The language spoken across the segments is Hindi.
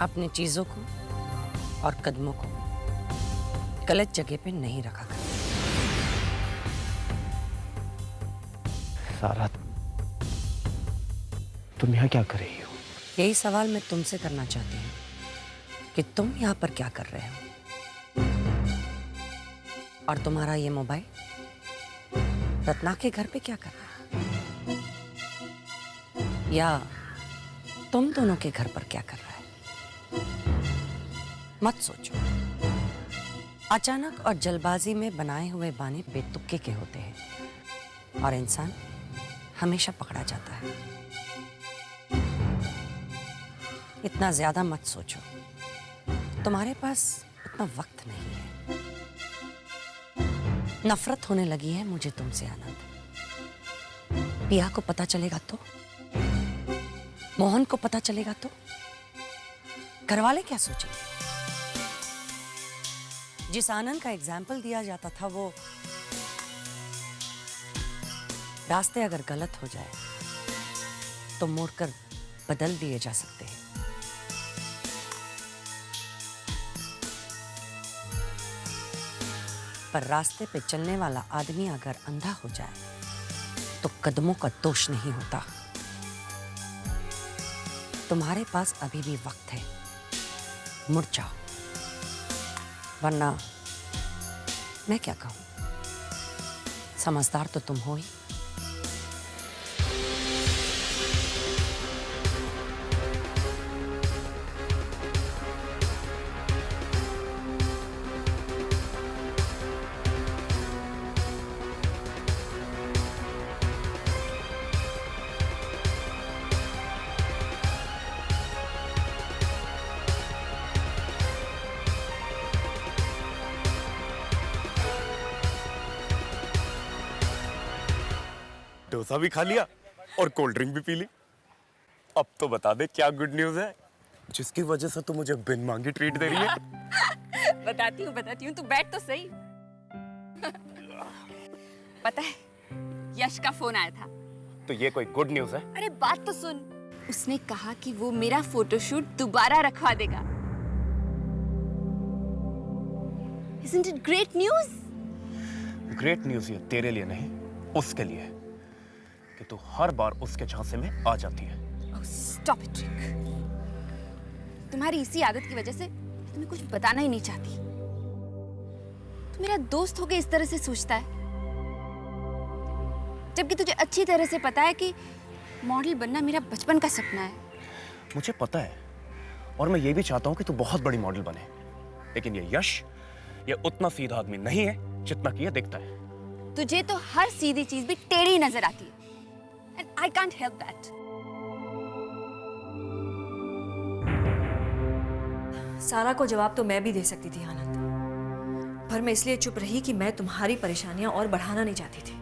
अपनी चीजों को और कदमों को गलत जगह पे नहीं रखा कर। सारा, तुम यहाँ क्या कर रही हो? यही सवाल मैं तुमसे करना चाहती हूँ कि तुम यहाँ पर क्या कर रहे हो? और तुम्हारा ये मोबाइल रत्ना के घर पे क्या कर रहा है? या तुम दोनों के घर पर क्या कर रहा है? मत सोचो। अचानक और जल्दबाजी में बनाए हुए बाने बेतुके के होते हैं और इंसान हमेशा पकड़ा जाता है। इतना ज्यादा मत सोचो, तुम्हारे पास उतना वक्त नहीं है। नफरत होने लगी है मुझे तुमसे आनंद। पिया को पता चलेगा तो, मोहन को पता चलेगा तो घरवाले क्या सोचेंगे? जिस आनंद का एग्जाम्पल दिया जाता था वो रास्ते अगर गलत हो जाए तो मोड़कर बदल दिए जा सकते हैं। पर रास्ते पे चलने वाला आदमी अगर अंधा हो जाए तो कदमों का दोष नहीं होता। तुम्हारे पास अभी भी वक्त है, मुड़ जाओ, वरना मैं क्या कहूं? समझदार तो तुम हो ही। डोसा भी खा लिया और कोल्ड ड्रिंक भी पी ली। अब तो बता दे क्या गुड न्यूज है जिसकी वजह से तू मुझे बिन मांगी ट्रीट दे रही है। बताती हूँ, तू बैठ तो सही। पता है, यश का फोन आया था। तो ये कोई गुड न्यूज है? अरे बात तो सुन। उसने कहा कि वो मेरा फोटोशूट दोबारा रखवा देगा। Isn't it great news? Great news ये तेरे लिए नहीं, उसके लिए कि तू हर बार उसके झांसे में आ जाती है। Oh, stop it, Rick. तुम्हारी इसी आदत की वजह से तुम्हें कुछ बताना ही नहीं चाहती। तू मेरा दोस्त होके इस तरह से सोचता है, जबकि तुझे अच्छी तरह से पता है कि मॉडल बनना मेरा बचपन का सपना है। मुझे पता है और मैं ये भी चाहता हूँ कि तू बहुत बड़ी मॉडल बने, लेकिन ये यश ये उतना सीधा आदमी नहीं है जितना कि ये दिखता है। तुझे तो हर सीधी चीज भी टेढ़ी नजर आती है, and I can't help that. सारा को जवाब तो मैं भी दे सकती थी आनंद, पर मैं इसलिए चुप रही कि मैं तुम्हारी परेशानियां और बढ़ाना नहीं चाहती थी।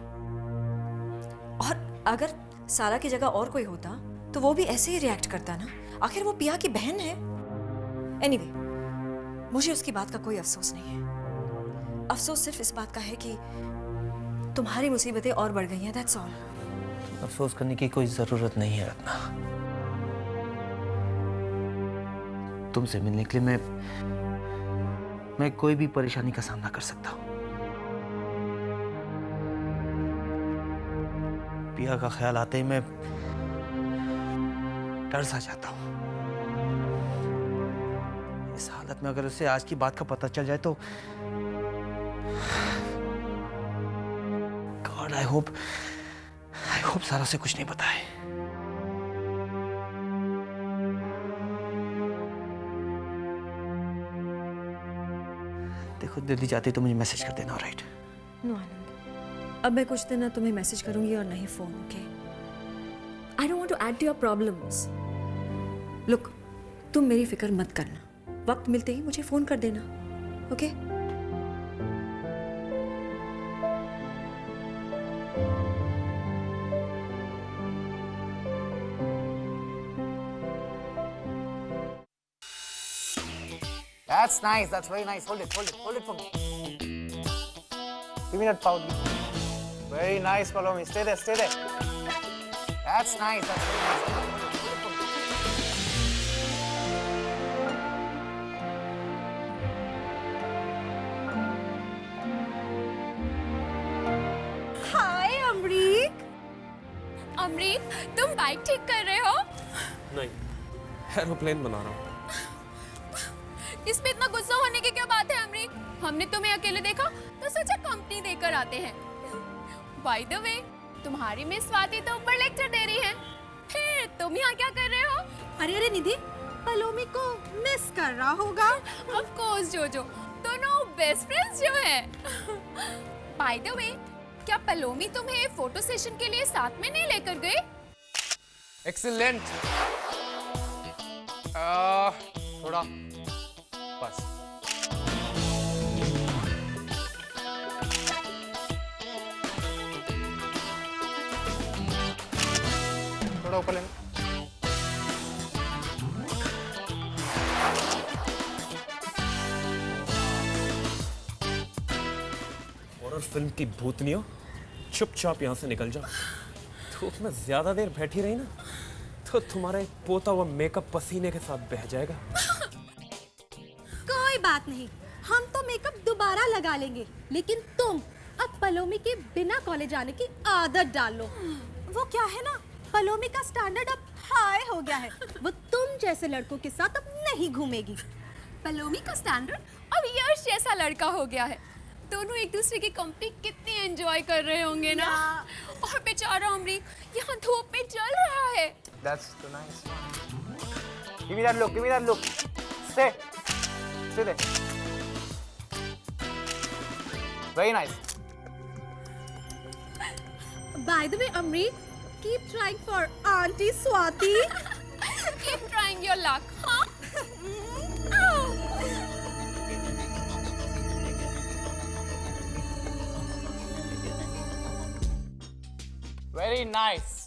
और अगर सारा की जगह और कोई होता तो वो भी ऐसे ही रिएक्ट करता ना। आखिर वो पिया की बहन है। एनीवे, मुझे उसकी बात का कोई अफसोस नहीं है। अफसोस सिर्फ इस बात का है कि तुम्हारी मुसीबतें और बढ़ गई हैं, दैट्स ऑल। अफसोस करने की कोई जरूरत नहीं है रत्ना। तुमसे मिलने के लिए मैं कोई भी परेशानी का सामना कर सकता हूं। पिया का ख्याल आते ही मैं डर सा जाता हूं। इस हालत में अगर उसे आज की बात का पता चल जाए तो गॉड, आई होप सारा से कुछ नहीं बताए। देखो, दिल्ली जाती तो मुझे मैसेज कर देना, राइट? नो आनंद, अब मैं कुछ दिन ना तुम्हें मैसेज करूंगी और नहीं phone, okay? I don't want to add to your problems. Look, तुम मेरी फिक्र मत करना, वक्त मिलते ही मुझे फोन कर देना, okay? That's nice. That's very nice. Hold it for me. Give me that power. Very nice, follow me. Stay there. That's nice. That's very nice. Amrik, तुम बाइक ठीक कर रहे हो? नहीं, एरोप्लेन बना रहा हूँ। इसमें इतना गुस्सा होने की क्या बात है अमरीक? हमने तुम्हें अकेले देखा तो सोचा कंपनी देकर आते हैं। बाय द वे, तुम्हारी मिस स्वाति तो ऊपर लेक्चर दे रही है, फिर तुम यहाँ क्या कर रहे हो? अरे अरे निधि, पलोमी को मिस कर रहा होगा। ऑफ कोर्स जोजो, दोनों बेस्ट फ्रेंड्स जो हैं। बाय द वे, क्या पलोमी तुम्हें फोटो सेशन के लिए साथ में नहीं लेकर गई? Excellent. थोड़ा बस। थोड़ा ऊपर लेना। हॉरर फिल्म की भूतनियों, चुपचाप यहाँ से निकल जाओ। धूप में ज्यादा देर बैठी रही ना तो तुम्हारा एक पोता हुआ मेकअप पसीने के साथ बह जाएगा। कोई बात नहीं, हम तो मेकअप दोबारा लगा लेंगे, लेकिन तुम अब पलोमी के बिना कॉलेज आने की आदत डाल लो। वो क्या है ना, पलोमी का स्टैंडर्ड अब हाई हो गया है। वो तुम जैसे लड़कों के साथ अब नहीं घूमेगी। पलोमी का स्टैंडर्ड अब यश जैसा लड़का हो गया है। दोनों एक दूसरे की कंपनी कितनी एंजॉय कर रहे होंगे ना। और बेचारा अमरीक यहाँ धूप में जल रहा है। That's too nice. Give me that look. Give me that look. Stay. Stay there. Very nice. By the way, Amrit, keep trying for Auntie Swati. Keep trying your luck, huh? Very nice.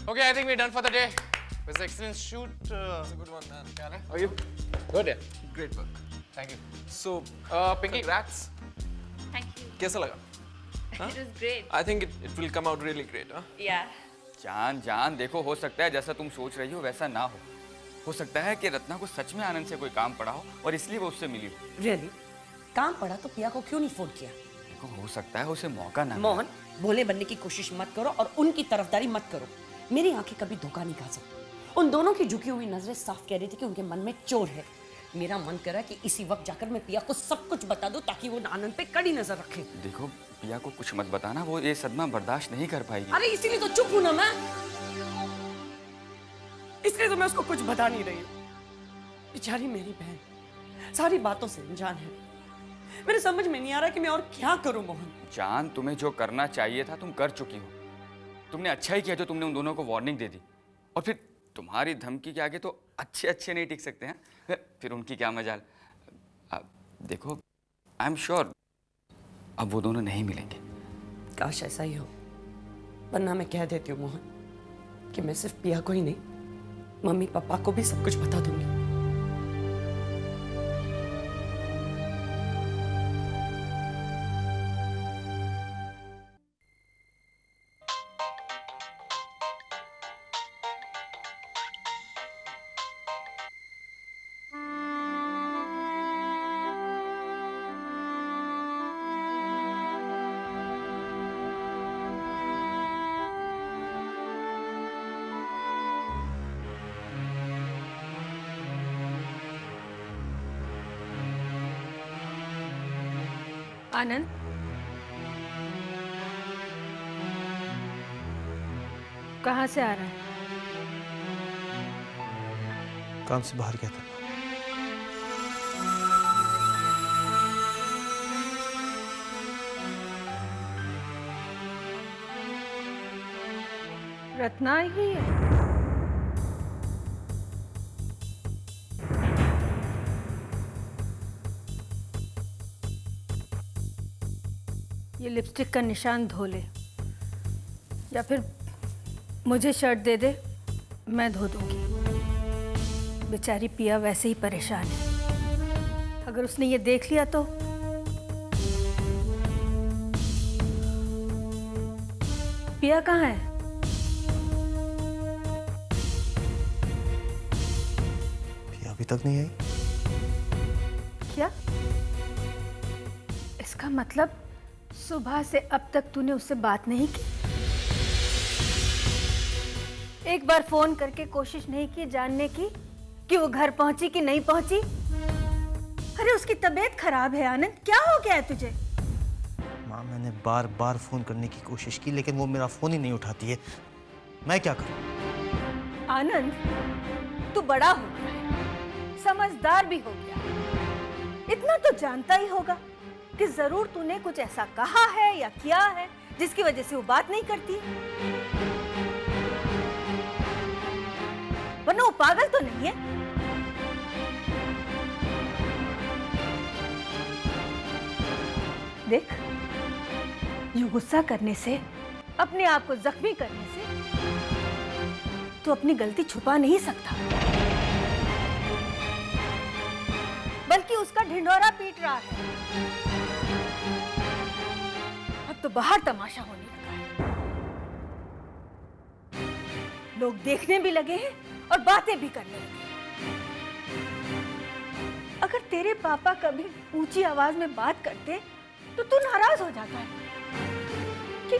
Okay, I think we're done for the day. It was an excellent shoot. It's a good one, man. How are you? Good, yeah. Great work. Thank you. So, Pinky. congrats. Thank you. कैसा लगा? It was great. I think it will come out really great, huh? Yeah. जान देखो, हो सकता है जैसा तुम सोच रही हो वैसा ना हो सकता है कि रत्ना को सच में आनंद से कोई काम पड़ा हो और इसलिए वो उससे मिली हो। रियली? काम पड़ा तो पिया को क्यों नहीं फोन किया? देखो, हो सकता है उसे मौका ना मिले। मोहन, भोले बनने की कोशिश मत करो और उनकी तरफदारी मत करो। मेरी आंखें कभी धोखा नहीं खा सकती। उन दोनों की झुकी हुई नजरें साफ कह रही थी कि उनके मन में चोर है। मेरा मन कर रहा है कि इसी वक्त जाकर मैं पिया को सब कुछ बता दूं ताकि वो आनंद पे कड़ी नजर रखे। देखो, पिया को कुछ मत बताना, वो ये सदमा बर्दाश्त नहीं कर पाएगी। अरे इसीलिए तो चुप हूं ना मैं, इसलिए तो मैं उसको कुछ बता नहीं रही हूँ। बेचारी मेरी बहन सारी बातों से अनजान है। मेरे समझ में नहीं आ रहा कि मैं और क्या करूं। मोहन जान, तुम्हें जो करना चाहिए था तुम कर चुकी हो। तुमने अच्छा ही किया जो तुमने उन दोनों को वार्निंग दे दी। और फिर तुम्हारी धमकी के आगे तो अच्छे नहीं टिक सकते हैं, फिर उनकी क्या मजाल। देखो, आई एम श्योर अब वो दोनों नहीं मिलेंगे। काश ऐसा ही हो, वरना मैं कह देती हूँ मोहन कि मैं सिर्फ पिया को ही नहीं, मम्मी पापा को भी सब कुछ बता दूंगी। आनंद, कहाँ से आ रहा है? काम से बाहर गया था। रत्ना ही है। ये लिपस्टिक का निशान धो ले, या फिर मुझे शर्ट दे दे, मैं धो दूंगी। बेचारी पिया वैसे ही परेशान है, अगर उसने ये देख लिया तो। पिया कहाँ है? पिया अभी तक नहीं आई। क्या इसका मतलब सुबह से अब तक तूने उससे बात नहीं की? एक बार फोन करके कोशिश नहीं की जानने की कि वो घर पहुंची कि नहीं पहुंची? अरे उसकी तबीयत खराब है आनंद, क्या हो गया है तुझे? माँ, मैंने बार बार फोन करने की कोशिश की लेकिन वो मेरा फोन ही नहीं उठाती है। मैं क्या करूं? आनंद, तू बड़ा हो गया है, समझदार भी हो गया है। इतना तो जानता ही होगा कि जरूर तूने कुछ ऐसा कहा है या किया है जिसकी वजह से वो बात नहीं करती है। वरना वो पागल तो नहीं है। देख, यूं गुस्सा करने से, अपने आप को जख्मी करने से तू अपनी गलती छुपा नहीं सकता, बल्कि उसका ढिंढोरा पीट रहा है। अब तो बाहर तमाशा होने लगा है। लोग देखने भी लगे हैं और बातें भी करने लगे हैं। अगर तेरे पापा कभी ऊंची आवाज में बात करते तो तू नाराज हो जाता है कि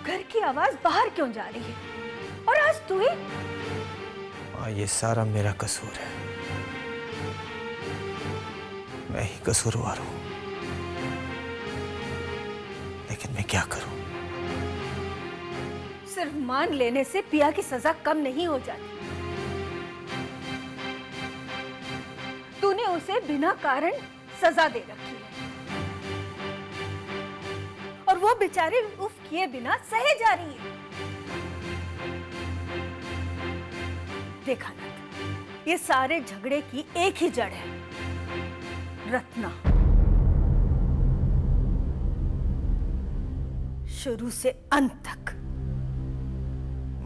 घर की आवाज बाहर क्यों जा रही है, और आज तू ही। ये सारा मेरा कसूर है, मैं ही कसूरवार हूं, लेकिन मैं क्या करूं? सिर्फ मान लेने से पिया की सजा कम नहीं हो जाती। तूने उसे बिना कारण सजा दे रखी है और वो बेचारी उफ किए बिना सहे जा रही है। देखा ना, ये सारे झगड़े की एक ही जड़ है, रत्ना। शुरू से अंत तक।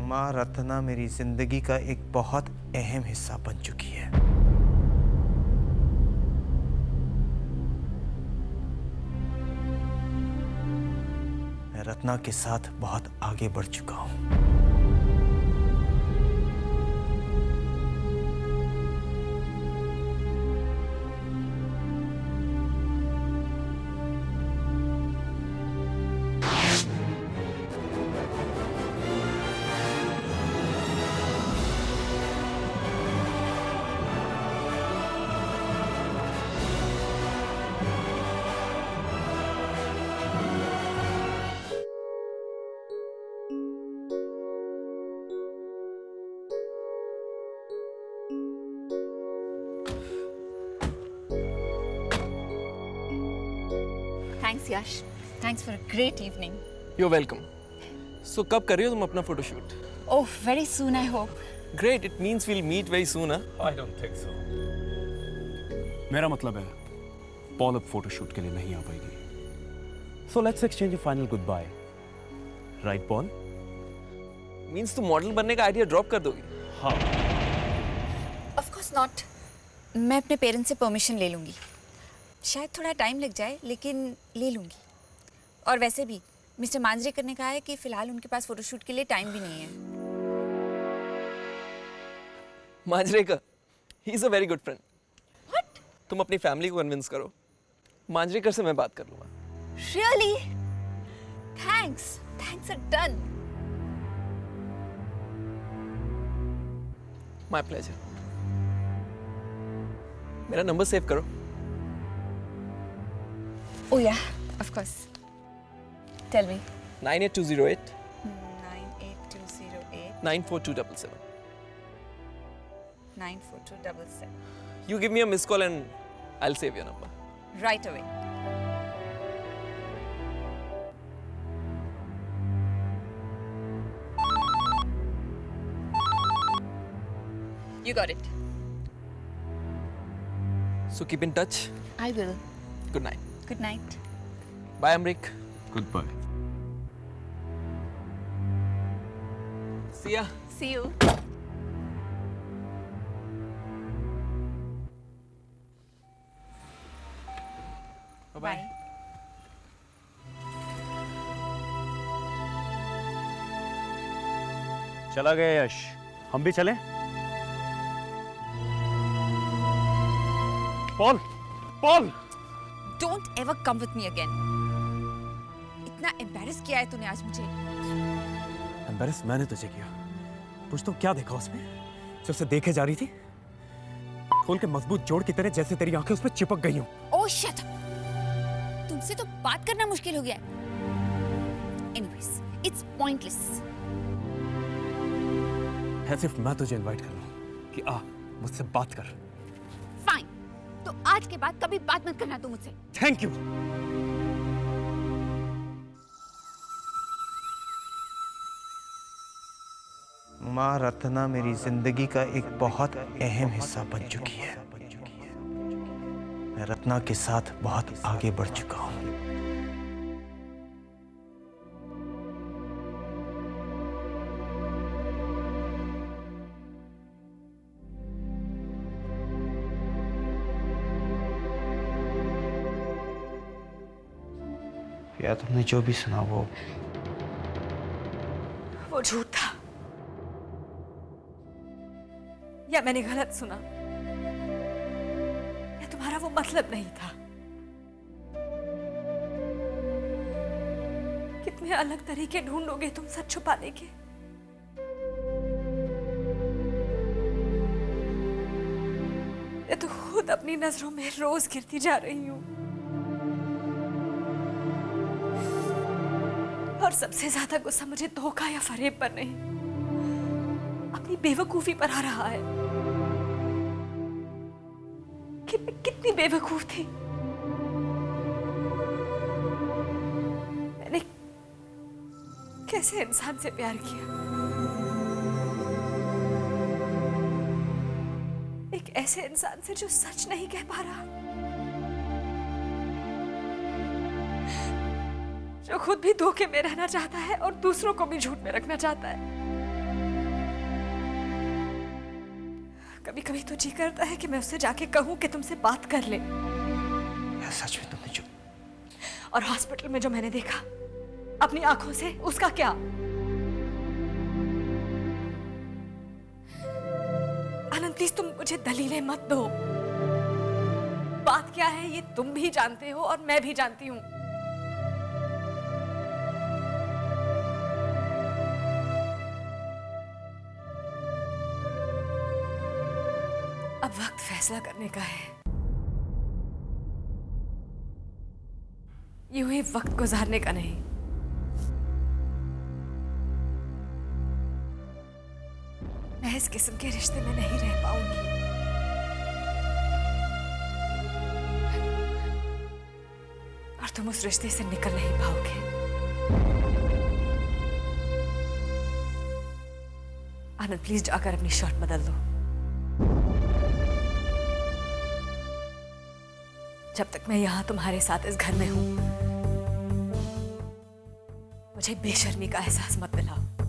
माँ, रत्ना मेरी जिंदगी का एक बहुत अहम हिस्सा बन चुकी है। मैं रत्ना के साथ बहुत आगे बढ़ चुका हूं। Thanks Yash, thanks for a great evening. You're welcome. So कब कर रही हो तुम अपना photoshoot? Oh, very soon I hope. Great, it means we'll meet very soon, huh? I don't think so. मेरा मतलब है पॉल अब फोटोशूट के लिए नहीं आ पाएगी। So let's exchange a final goodbye. Right, Paul? Means तुम मॉडल बनने का आइडिया ड्रॉप कर दोगी? हाँ। Of course not. मैं अपने पेरेंट्स से परमिशन ले लूंगी। शायद थोड़ा टाइम लग जाए, लेकिन ले लूंगी। और वैसे भी मिस्टर मांजरेकर ने कहा है कि फिलहाल उनके पास फोटोशूट के लिए टाइम भी नहीं है। Manjrekar, he is a very good friend. What? तुम अपनी फैमिली को कन्विंस करो। मांजरेकर से मैं बात कर लूंगा। Really? Thanks, thanks are done. My pleasure. मेरा नंबर सेव करो। Oh yeah, of course. Tell me. 98208 98208 94277. 94277. You give me a missed call and I'll save your number. Right away. You got it. So keep in touch. I will. Good night. Good night. Bye, Amrik. Goodbye. See ya. See you. Bye-bye. चला गया यश, हम भी चलें? Paul, Paul! Don't ever come with me again. इतना embarrass किया है तूने आज मुझे। एम्बैरेस मैंने तुझे किया, कुछ तो क्या देखा उसमें जो उसे देखे जा रही थी? खोल के मजबूत जोड़ की तरह जैसे तेरी आंखें उसमें चिपक गई हों। ओह शिट, तुमसे तो बात करना मुश्किल हो गया है। Anyways, it's pointless. As if मैं तुझे इनवाइट कर रहा हूं कि आ मुझसे बात कर। फाइन, तो आज के बाद कभी बात मत करना तुम मुझसे। Thank you. माँ रत्ना मेरी जिंदगी का एक बहुत अहम हिस्सा बन चुकी है। मैं रत्ना के साथ बहुत आगे बढ़ चुका हूँ। या तुमने जो भी सुना वो झूठ था, या मैंने गलत सुना, या तुम्हारा वो मतलब नहीं था। कितने अलग तरीके ढूंढोगे तुम सच छुपाने के। मैं तो खुद अपनी नजरों में रोज गिरती जा रही हूं, और सबसे ज्यादा गुस्सा मुझे धोखा या फरेब पर नहीं, अपनी बेवकूफी पर आ रहा है कि मैं कितनी बेवकूफ थी। मैंने कैसे इंसान से प्यार किया, एक ऐसे इंसान से जो सच नहीं कह पा रहा, जो खुद भी धोखे में रहना चाहता है और दूसरों को भी झूठ में रखना चाहता है। कभी कभी तो जी करता है कि मैं उससे जाके कहूं कि तुमसे बात कर ले। या सच में तुमने जो और हॉस्पिटल में जो मैंने देखा अपनी आंखों से, उसका क्या? आनंद प्लीज तुम मुझे दलीलें मत दो। बात क्या है ये तुम भी जानते हो और मैं भी जानती हूं। अब वक्त फैसला करने का है, यूं ही वक्त गुजारने का नहीं। मैं इस किस्म के रिश्ते में नहीं रह पाऊंगी। और तुम उस रिश्ते से निकल नहीं पाओगे। आनंद प्लीज जाकर अपनी शर्ट बदल दो। जब तक मैं यहां तुम्हारे साथ इस घर में हूं, मुझे बेशर्मी का एहसास मत दिलाओ।